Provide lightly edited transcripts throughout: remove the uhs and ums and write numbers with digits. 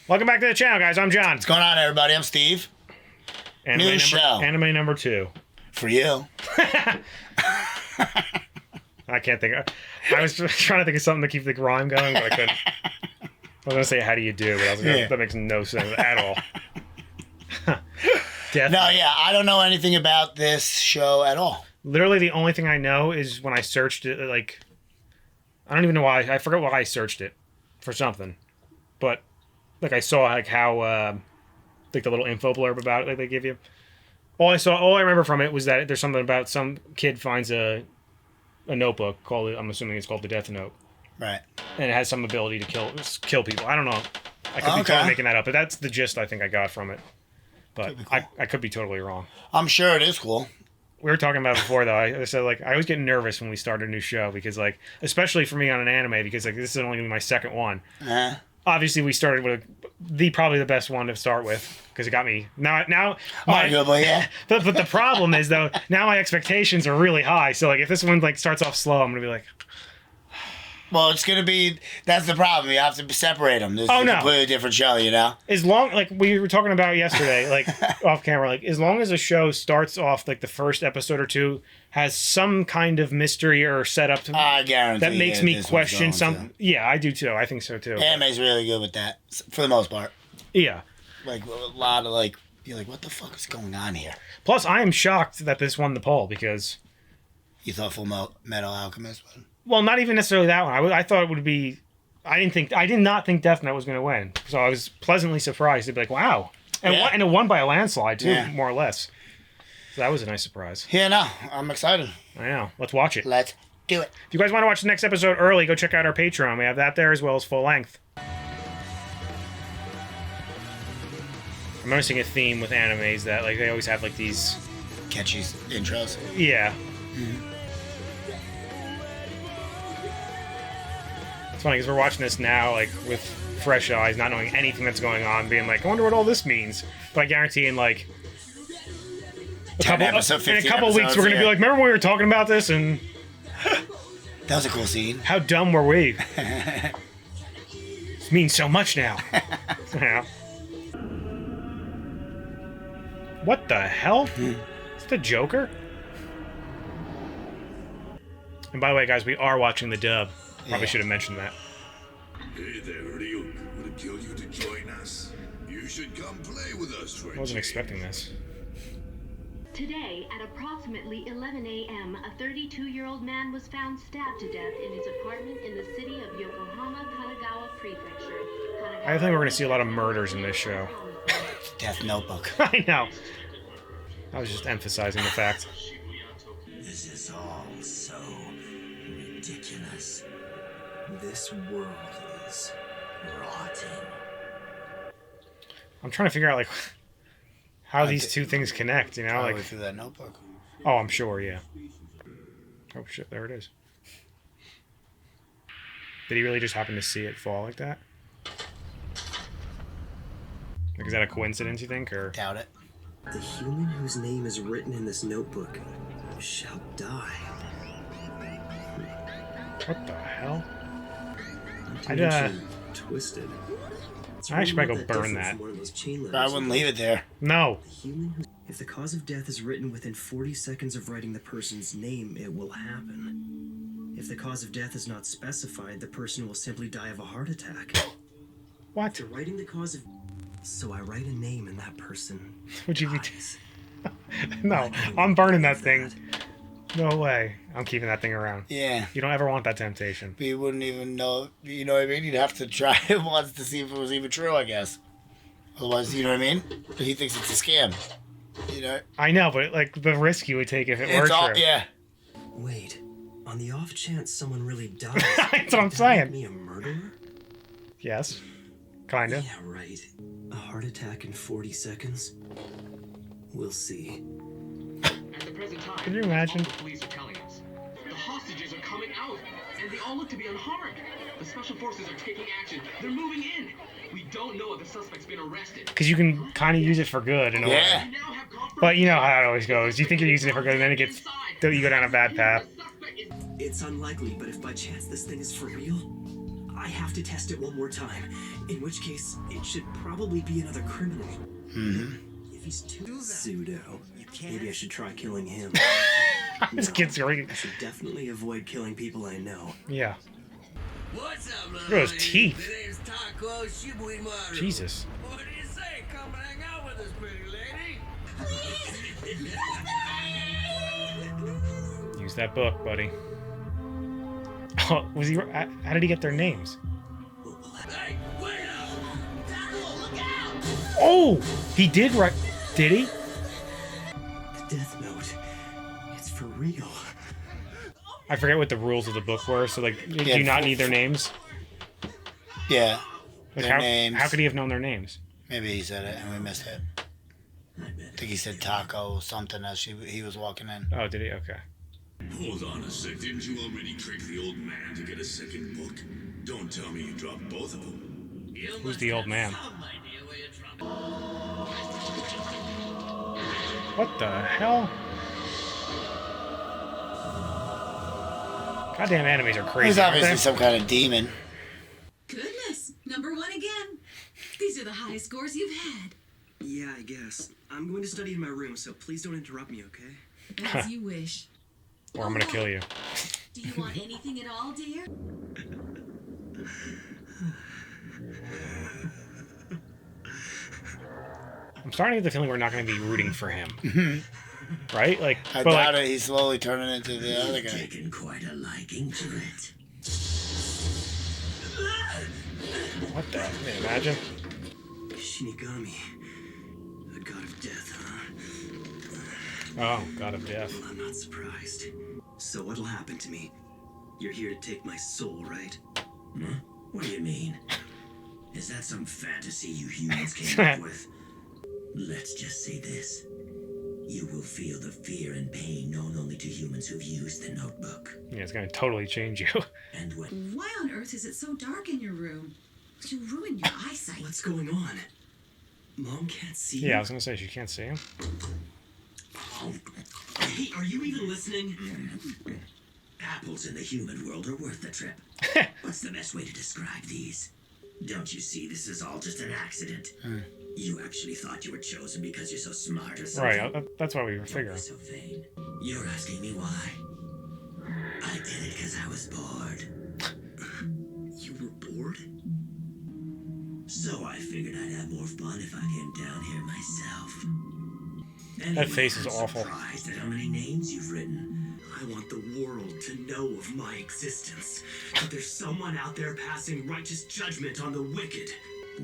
Welcome back to the channel, guys. I'm John. What's going on, everybody? I'm Steve. New show. Anime number 2. For you. I can't think of... I was trying to think of something to keep the rhyme going, but I couldn't. I was going to say, how do you do? But I was like, that makes no sense at all. I don't know anything about this show at all. Literally, the only thing I know is when I searched it, like... I don't even know why. I forgot why I searched it for something. But, like, I saw, like, how... like, the little info blurb about it that they give you. All I remember from it was that there's something about some kid finds a notebook called, I'm assuming it's called the Death Note. Right. And it has some ability to kill people. I don't know. I could be totally making that up, but that's the gist I think I got from it. But cool. I could be totally wrong. I'm sure it is cool. We were talking about it before, though. I said, like, I always get nervous when we start a new show because, like, especially for me on an anime, because, like, this is only my second one. Obviously, we started with probably the best one to start with because it got me arguably, yeah. But the problem is, though, now my expectations are really high. So, like, if this one like starts off slow, I'm gonna be like, well, it's gonna be. That's the problem. You have to separate them. This is a completely different show, you know. As long, like we were talking about yesterday, like off camera, like as long as a show starts off like the first episode or two has some kind of mystery or setup I guarantee that makes me question something. Yeah, I do too. I think so too. Anime's really good with that for the most part. Yeah. Like a lot of like, you're like, what the fuck is going on here? Plus, I am shocked that this won the poll because you thought Full Metal Alchemist would. Well, not even necessarily that one. I thought it would be. I did not think Death Note was going to win, so I was pleasantly surprised. To be like, wow, and it won by a landslide too, more or less. So that was a nice surprise. Yeah, no, I'm excited. I know. Let's watch it. Let's do it. If you guys want to watch the next episode early, go check out our Patreon. We have that there as well as full length. I'm noticing a theme with animes that like they always have like these catchy intros. Yeah. Mm-hmm. It's funny because we're watching this now like with fresh eyes, not knowing anything that's going on, being like, I wonder what all this means. But I guarantee in like a couple weeks we're gonna be like, remember when we were talking about this and that was a cool scene. How dumb were we? This means so much now. Yeah. What the hell? Is the Joker? And by the way, guys, we are watching the dub. Probably should have mentioned that. Hey there, Ryuk. Would it kill you to join us? You should come play with us, Reggie. I wasn't expecting this. Today, at approximately 11 a.m., a 32-year-old man was found stabbed to death in his apartment in the city of Yokohama, Kanagawa Prefecture. I think we're going to see a lot of murders in this show. Death Notebook. I know. I was just emphasizing the fact. This is all so ridiculous. This world is rotting. I'm trying to figure out, like, how these two things connect, you know? Probably like through that notebook. Oh, I'm sure, yeah. Oh, shit, there it is. Did he really just happen to see it fall like that? Like, is that a coincidence, you think, or? Doubt it. The human whose name is written in this notebook shall die. What the hell? Twisted. I should probably go burn that. I wouldn't leave it there. No. If the cause of death is written within 40 seconds of writing the person's name, it will happen. If the cause of death is not specified, the person will simply die of a heart attack. What? After writing the cause of... So I write a name and that person Would you dies. No, I'm burning that thing. No way. I'm keeping that thing around. Yeah. You don't ever want that temptation. But you wouldn't even know, you know what I mean? You'd have to try it once to see if it was even true, I guess. Otherwise, you know what I mean? But he thinks it's a scam. You know? I know, but like the risk you would take if it were true. Yeah. Wait, on the off chance someone really dies, that's what I'm saying. Me a murderer? Yes. Kind of. Yeah, right. A heart attack in 40 seconds? We'll see. At the present time, can you imagine? all the police are telling us. The hostages are coming out, and they all look to be unharmed. The special forces are taking action. They're moving in. We don't know if the suspect's been arrested. Because you can kind of use it for good in a way. But you know how it always goes. You think you're using it for good, and then you go down a bad path. It's unlikely, but if by chance this thing is for real, I have to test it one more time. In which case, it should probably be another criminal. If he's too pseudo, maybe I should try killing him. This kid's great. I should definitely avoid killing people I know. Yeah. What's up, Look at those teeth. My name's Taco Shibuimaru. Jesus. What do you say? Come hang out with us, pretty lady. Use that book, buddy. Oh, was he? How did he get their names? Hey, wait up! Taco, look out! Oh, he did right. Did he? The Death Note. It's for real. I forget what the rules of the book were. So, like, do you not need their names? Yeah. Like, Their how, names. how could he have known their names? Maybe he said it and we missed it. I think he said taco something as he was walking in. Oh, did he? Okay. Hold on a sec. Didn't you already trick the old man to get a second book? Don't tell me you dropped both of them. Who's the old man? What the hell? Goddamn enemies are crazy. He's aren't obviously they? some kind of demon. Goodness, number 1 again. These are the highest scores you've had. Yeah, I guess. I'm going to study in my room, so please don't interrupt me, okay? As you wish. Or I'm gonna kill you. Do you want anything at all, dear? I'm starting to get the feeling we're not gonna be rooting for him. Right? Like, I but doubt like, it. He's slowly turning into the other guy. Taken quite a liking to it. what the? Can you imagine? Shinigami. The god of death, huh? Oh, God of Death. Well, I'm not surprised. So what'll happen to me? You're here to take my soul, right? Huh? What do you mean? Is that some fantasy you humans came up with? Let's just say this. You will feel the fear and pain known only to humans who've used the notebook. Yeah, it's gonna totally change you. And when... Why on earth is it so dark in your room? You ruined your eyesight. What's going on? Mom can't see Yeah, I you? was gonna say she can't see him. Hey, are you even listening? Apples in the human world are worth the trip. What's the best way to describe these? Don't you see this is all just an accident? You actually thought you were chosen because you're so smart or something? Right, that's what we were Don't figuring. be so vain. You're asking me why? I did it because I was bored. You were bored? So I figured I'd have more fun if I came down here myself. That face is I'm awful. Surprised at how many names you've written. I want the world to know of my existence. That there's someone out there passing righteous judgment on the wicked.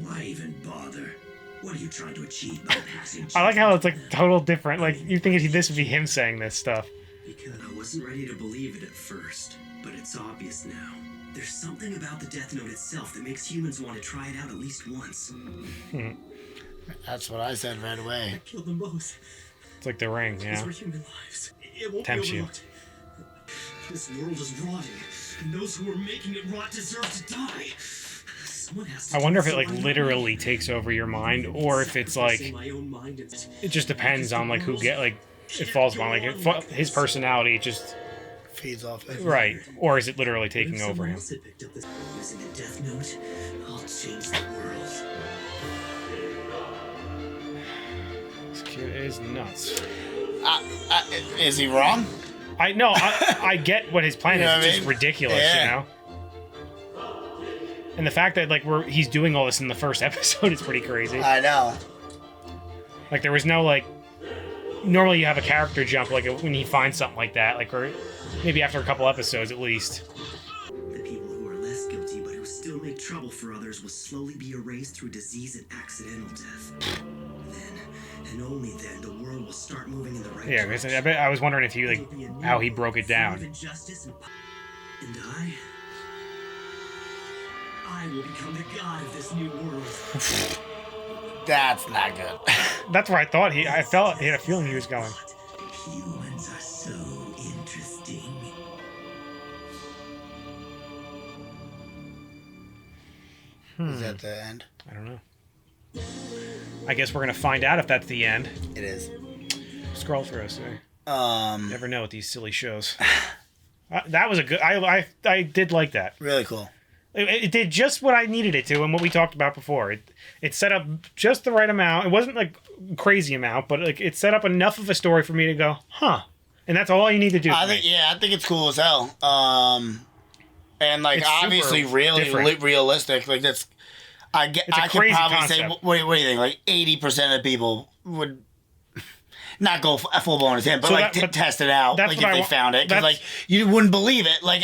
Why even bother? What are you trying to achieve by passing? I like how it's like judgment? total different. Like you think this would be him saying this stuff. Because I wasn't ready to believe it at first, but it's obvious now. There's something about the Death Note itself that makes humans want to try it out at least once. That's what I said right away. Kill them both. It's like the ring, you These know? were human lives. It won't Tempts be you. overlooked. This world is rotting, and those who are making it rot deserve to die. Someone has to I wonder if do it like something. literally takes over your mind, or if it's like Sacrificing my own mind and- it just depends on like who get like it falls upon like his personality. It just Feeds off it. right, or is it literally What if taking over someone him? else had picked up this using the Death Note? I'll change the world. This kid is nuts. Is he wrong? I know. I get what his plan You know is. what It's I just mean? ridiculous, Yeah. you know. And the fact that like he's doing all this in the first episode is pretty crazy. I know. Like there was no like. Normally you have a character jump like when he finds something like that, like or maybe after a couple episodes at least. The people who are less guilty but who still make trouble for others will slowly be erased through disease and accidental death. Then, and only then, the world will start moving in the right Yeah, 'cause direction. I bet I was wondering if he There like will be a new how he world broke it full of down. injustice and I will become the god of this new world. That's not good. That's where I thought he had a feeling he was going. Humans are so interesting. Is that the end? I don't know. I guess we're gonna find out if that's the end. It is. Scroll through, see. Never know with these silly shows. That was a good. I did like that. Really cool. It did just what I needed it to, and what we talked about before. It set up just the right amount. It wasn't like crazy amount, but like it set up enough of a story for me to go, huh? And that's all you need to do. I think it's cool as hell. And like It's obviously super really different. realistic. Like that's I It's a could crazy probably say concept. what do you think? Like 80% of people would not go full blown as him, but So like that- but test it out. that's Like what if I they wa- found it, because that's- like you wouldn't believe it. Like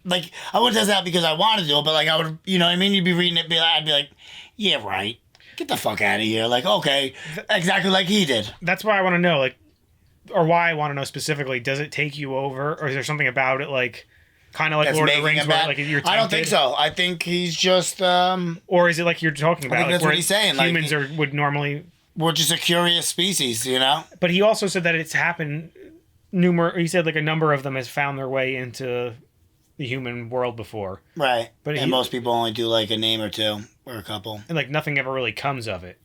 like I wouldn't test it out because I wanted to do it, but like I would, you know what I mean? You'd be reading it, I'd be like, yeah, right. Get the fuck out of here. Like okay, exactly like he did. That's why I want to know, like, or why I want to know specifically. Does it take you over, or is there something about it, like, kind of like That's Lord of the making Rings, it where bad. like you're I don't think tempted? so. I think he's just Or is it like you're talking about? think Like, that's where what he's saying, like, Humans would normally. we're just a curious species, you know? But he also said that it's happened. He said like a number of them has found their way into the human world before, Right. But And most people only do like a name or two or a couple. and like nothing ever really comes of it.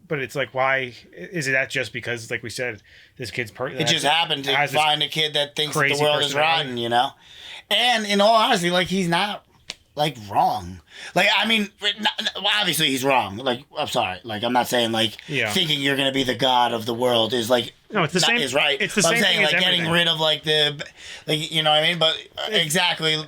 But it's like, why is it that just because, like we said, this kid's It just happened to has this find a kid that thinks that crazy the world is personality. rotten, you know? And in all honesty, like he's not like wrong. Like I mean, well, obviously he's wrong. Like I'm sorry. Like I'm not saying like Yeah. thinking you're gonna be the god of the world is like No, it's the not- same. is right. It's the But same I'm saying thing as like getting everything. rid of like the like you know what I mean. But exactly,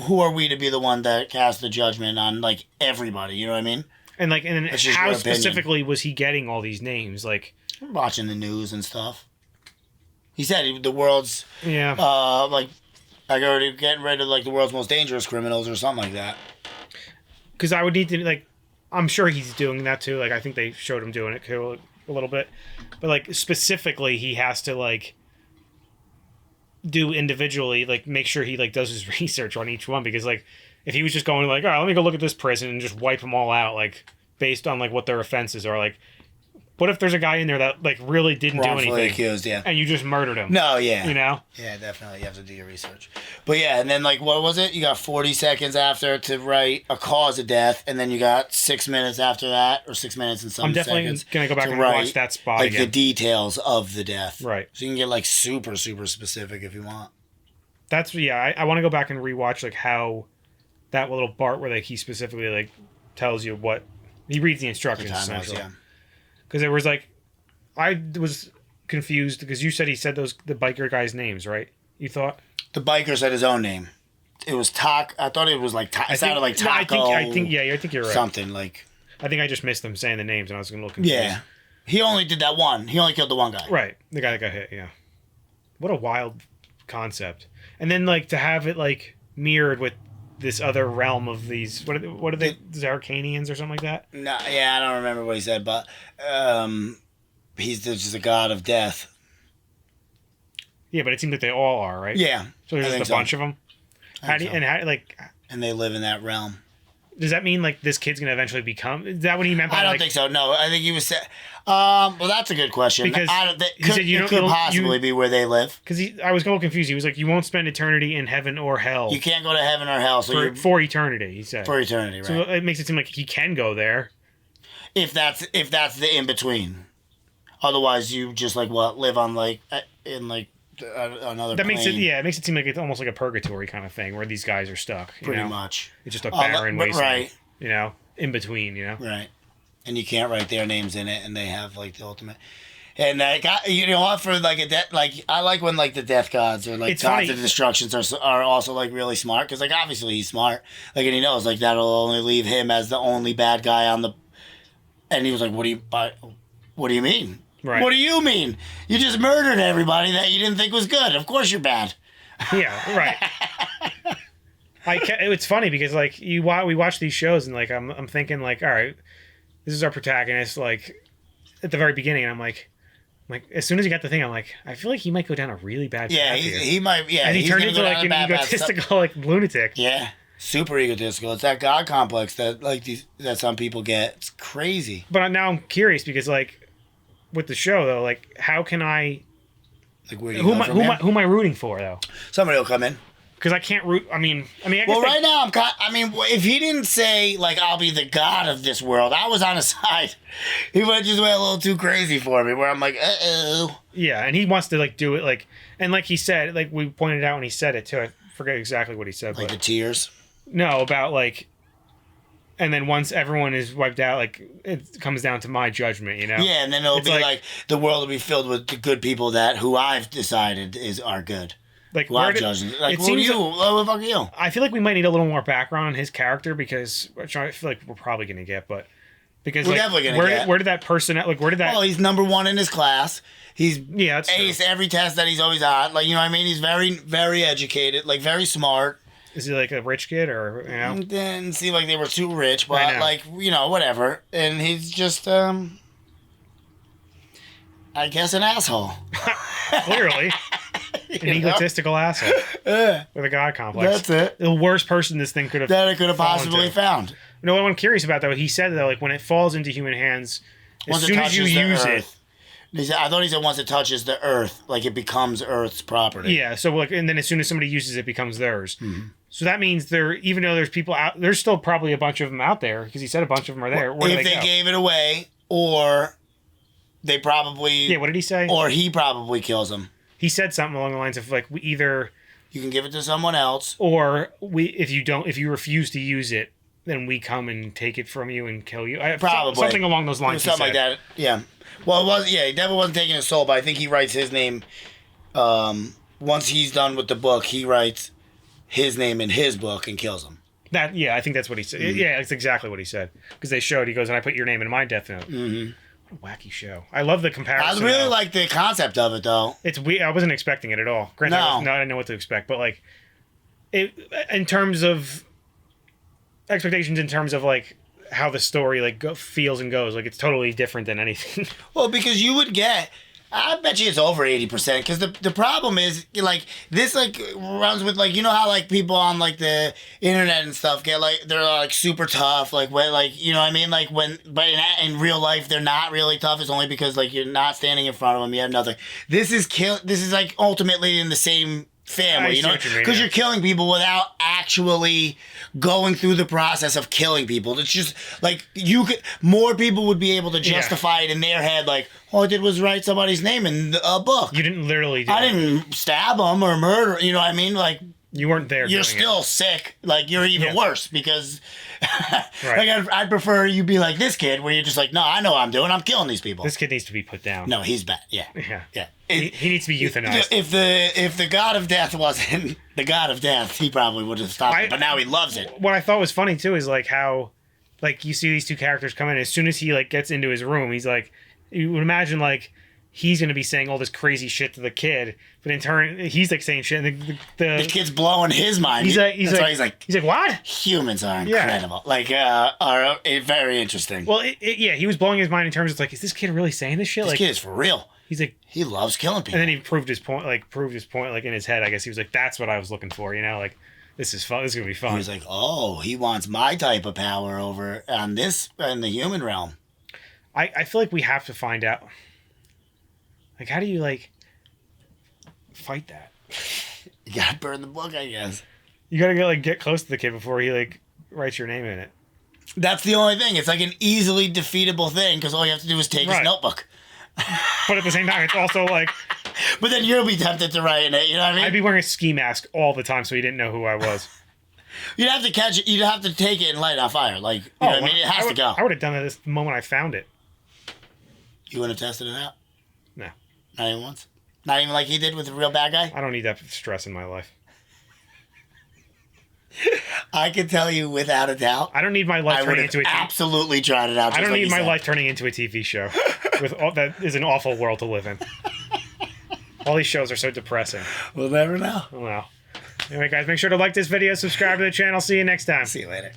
who are we to be the one that casts the judgment on like everybody? You know what I mean? And like, and That's just how your opinion. specifically was he getting all these names? Like, Watching the news and stuff. He said the world's yeah, like already getting rid of like the world's most dangerous criminals or something like that. because I would need to like. I'm sure he's doing that too. Like, I think they showed him doing it too a little bit, but like specifically, he has to like do individually, like make sure he like does his research on each one, because like if he was just going like, all right, let me go look at this prison and just wipe them all out, like based on like what their offenses are, like what if there's a guy in there that like really didn't do Wrongfully anything accused, yeah. and you just murdered him? No, yeah. You know? Yeah, definitely. You have to do your research. But yeah, and then like what was it? You got 40 seconds after to write a cause of death, and then you got 6 minutes after that, or 6 minutes and some I'm definitely seconds. gonna go back to and write, watch that spot like again. the details of the death. Right. So you can get like super specific if you want. That's I want to go back and rewatch like how that little part where like he specifically like tells you what he reads the The instructions time was, essentially. yeah. Because it was like I was confused because you said he said the biker guys' names, right? You thought? The biker said his own name. It was Taco. I thought it was like it sounded like no, Taco. I think you're right. Something like. I think I just missed them saying the names and I was gonna look confused. Yeah. He only did that one. He only killed the one guy. Right. The guy that got hit, yeah. What a wild concept. And then like to have it like mirrored with this other realm of these what are they Zarkanians or something like that? No, yeah, I don't remember what he said, but he's just a god of death. Yeah, but it seems like they all are, right? Yeah. So there's I think just a so. bunch of them. I think so. Like And they live in that realm. does that mean like this kid's gonna eventually become? Is that what he meant by I don't like, think so. No, I think he was. Well, that's a good question. Because I don't, he said you it don't- could you- possibly be where they live. Because I was a little confused. He was like, you won't spend eternity in heaven or hell You can't go to heaven or hell, so for, you're for eternity. He said. for eternity, right? So it makes it seem like he can go there. If that's the in between. Otherwise, you just like live on like in like another. That makes it plane, it makes it seem like it's almost like a purgatory kind of thing where these guys are stuck. You pretty know? much. It's just a barren wasteland. Right. You know, in between. You know. Right. And you can't write their names in it, and they have like the ultimate. And you know what, for like a death, like I like when like the death gods or like It's gods funny. of destructions are also like really smart, because like obviously he's smart, like, and he knows like that'll only leave him as the only bad guy on the. And he was like, "What do you mean? Right. What do you mean? You just murdered everybody that you didn't think was good. Of course you're bad." Yeah. Right. It's funny because like we watch these shows and like I'm thinking like, all right, this is our protagonist like at the very beginning, and I'm like as soon as he got the thing, I'm like, I feel like he might go down a really bad Yeah, path here. he might. Yeah, And he he's turned gonna into go like down an a bad stuff. egotistical like lunatic. Yeah, super egotistical. It's that god complex that that some people get. It's crazy. But now I'm curious because like with the show though, like how can I Like where do you go from here? who am I rooting for though? Somebody will come in. Because I can't root. I mean, I guess Well, right now if he didn't say like I'll be the god of this world, I was on his side. He went a little too crazy for me. Where I'm like, yeah, and he wants to like do it like, and like he said, like we pointed out when he said it too. I forget exactly what he said, like but the tears. No, about like, and then once everyone is wiped out, like it comes down to my judgment, you know? Yeah, and then it'll It's be like the world will be filled with the good people who I've decided are good. Like, Who I've judged. Like, it who are seems you? What the fuck are you? I feel like we might need a little more background on his character because, which I feel like we're probably gonna get, but because We're like, definitely gonna where get. where did that person like where did that? Well, he's number one in his class. He's that's true. aced every test that he's always on. Like, you know what I mean? He's very, very educated, like very smart. Is he like a rich kid or you know? Didn't seem like they were too rich, I but know. like, you know, whatever. And he's just I guess an asshole. Clearly, an egotistical asshole with a god complex. That's it. The worst person this thing could have That it could have fallen possibly to. found. You know what I'm curious about though? He said that like when it falls into human hands, as Once it soon as you touches the use it. earth. I thought he said once it touches the earth, like it becomes Earth's property. Yeah, so like, and then as soon as somebody uses it, it becomes theirs. So that means even though there's people out, there's still probably a bunch of them out there because he said a bunch of them are there. Where do If they go? gave it away, or they probably... Yeah, what did he say? Or he probably kills them. He said something along the lines of like, we either You can give it to someone else. or if you refuse to use it, then we come and take it from you and kill you. Probably. Something along those lines. Something like he said. that. Yeah. Well, it was. Yeah, he definitely wasn't taking his soul, but I think he writes his name. Once he's done with the book, he writes his name in his book and kills him. Yeah, I think that's what he said. Yeah, it's exactly what he said because they showed. He goes, and I put your name in my death note. What a wacky show! I love the comparison. I really though. like the concept of it, though. It's weird. I wasn't expecting it at all. Granted, No. I didn't know what to expect, but like, it in terms of expectations, in terms of like how the story like feels and goes, like it's totally different than anything. Well, because you would get, I bet you it's over 80%. Because the problem is like this like runs with like, you know how like people on like the internet and stuff get like they're like super tough, like when like, you know what I mean, like when, but in real life they're not really tough. It's only because like you're not standing in front of them. You have nothing. This is like ultimately in the same family, you know, because you're killing people without actually going through the process of killing people. It's just like more people would be able to justify it in their head, like, all I did was write somebody's name in a book. You didn't literally do I didn't stab them or murder, you know what I mean? Like, you weren't there. You're still sick. Like, you're even worse because Right. like I'd prefer you be like this kid where you're just like, no, I know what I'm doing. I'm killing these people. This kid needs to be put down. No, he's bad. Yeah. Yeah. He needs to be euthanized. If the god of death wasn't the god of death, he probably would have stopped it. But now he loves it. What I thought was funny too is like how, like you see these two characters come in. As soon as he like gets into his room, he's like, you would imagine like he's gonna be saying all this crazy shit to the kid, but in turn he's like saying shit. And the kid's blowing his mind. He's like what? Humans are incredible. Like are very interesting. Well, he was blowing his mind in terms of like, is this kid really saying this shit? This like, kid is for real. He's like, he loves killing people. And then he proved his point like in his head. I guess he was like, that's what I was looking for. You know, like this is fun. This is gonna be fun. He was like, oh, he wants my type of power over on this in the human realm. I feel like we have to find out. Like, how do you like fight that? You gotta burn the book, I guess. You gotta get close to the kid before he like writes your name in it. That's the only thing. It's like an easily defeatable thing because all you have to do is take his notebook. But at the same time, it's also like. But then you'll be tempted to write in it. You know what I mean? I'd be wearing a ski mask all the time, so he didn't know who I was. You'd have to catch it. You'd have to take it and light it on fire. Like, you know what I mean? It has to go. I would have done it the moment I found it. You wouldn't have tested it out? No. Not even once? Not even like he did with the real bad guy? I don't need that stress in my life. I can tell you without a doubt. I don't need my life turning into a absolutely tried it out. I don't need my life turning into a TV show. That is an awful world to live in. All these shows are so depressing. We'll never know. Well, anyway, guys, make sure to like this video, subscribe to the channel. See you next time. See you later.